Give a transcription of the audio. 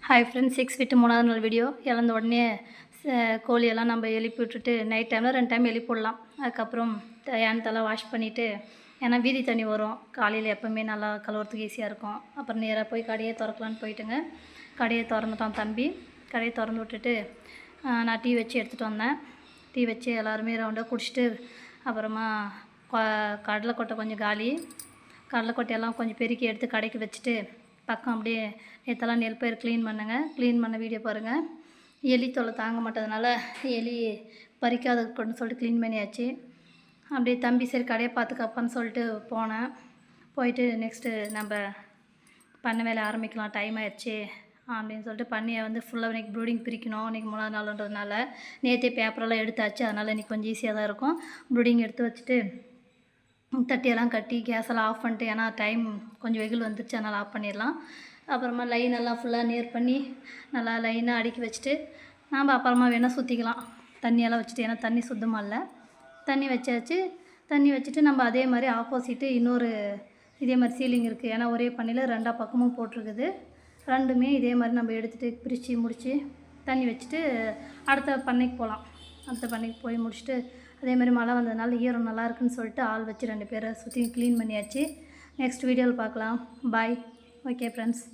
Hi friends, 6 விட்டு 3வது நாள் வீடியோ. எழுந்த உடனே கோழியெல்லாம் நம்ம எழுப்பி விட்டுட்டு நைட் டைமில் 2 டைம் எழுப்பிடலாம். அதுக்கப்புறம் ஏனத்தெல்லாம் வாஷ் பண்ணிவிட்டு, ஏன்னா வீதி தண்ணி வரும் காலையில், எப்போவுமே நல்லா கழுவுறதுக்கு ஈஸியாக இருக்கும். அப்புறம் நேராக போய் கடையை திறக்கலான்னு போயிட்டுங்க. கடையை திறந்துட்டான் தம்பி. கடையை திறந்து விட்டுட்டு நான் டீ வச்சு எடுத்துகிட்டு வந்தேன். டீ வச்சு எல்லாருமே ரவுண்டாக குடிச்சிட்டு, அப்புறமா கடலைக்கொட்டை கொஞ்சம் காலி, கடலைக்கொட்டையெல்லாம் கொஞ்சம் பெருக்கி எடுத்து கடைக்கு வச்சுட்டு, பக்கம் அப்படியே நேற்றெல்லாம் நெல் பயிர் க்ளீன் பண்ணுங்க. க்ளீன் பண்ண வீடியோ பாருங்கள். எலி தொல்லை தாங்க மாட்டதுனால எலி பறிக்காத இருக்கணும்னு சொல்லிட்டு க்ளீன் பண்ணியாச்சு. அப்படியே தம்பி சரி கடையை பார்த்துக்கப்பான்னு சொல்லிட்டு போனேன். போயிட்டு நெக்ஸ்ட்டு நம்ம பண்ணை வேலை ஆரம்பிக்கலாம், டைம் ஆயிடுச்சு அப்படின்னு சொல்லிட்டு பண்ணியை வந்து ஃபுல்லாக இன்றைக்கி ப்ரூடிங் பிரிக்கணும். இன்றைக்கி 3வது நாளுன்றதுனால நேற்றே பேப்பரெல்லாம் எடுத்தாச்சு. அதனால் இன்றைக்கி கொஞ்சம் ஈஸியாக தான் இருக்கும். ப்ரூடிங் எடுத்து வச்சுட்டு தட்டியெல்லாம் கட்டி கேஸெல்லாம் ஆஃப் பண்ணிட்டு, ஏன்னா டைம் கொஞ்சம் வெயில் வந்துடுச்சு, அதனால் ஆஃப் பண்ணிடலாம். அப்புறமா லைனெல்லாம் ஃபுல்லாக நேர் பண்ணி நல்லா லைனாக அடுக்கி வச்சுட்டு நாம் அப்புறமா வேணால் சுற்றிக்கலாம். தண்ணியெல்லாம் வச்சுட்டு, ஏன்னா தண்ணி சுத்தமாக இல்லை. தண்ணி வச்சாச்சு. தண்ணி வச்சுட்டு நம்ம அதே மாதிரி ஆப்போசிட்டு இன்னொரு இதே மாதிரி சீலிங் இருக்குது. ஏன்னா ஒரே பண்ணையில் 2 பக்கமும் போட்டிருக்குது. 2மே இதே மாதிரி நம்ம எடுத்துகிட்டு பிரித்து முடித்து தண்ணி வச்சுட்டு அடுத்த பண்ணைக்கு போகலாம். அடுத்த பண்ணைக்கு போய் முடிச்சுட்டு, அதே மாதிரி மழை வந்ததுனால ஈரம் நல்லா இருக்குன்னு சொல்லிட்டு ஆள் வச்சு 2 பேரை சுற்றி க்ளீன் பண்ணியாச்சு. நெக்ஸ்ட் வீடியோவில் பார்க்கலாம். பாய். Okay friends.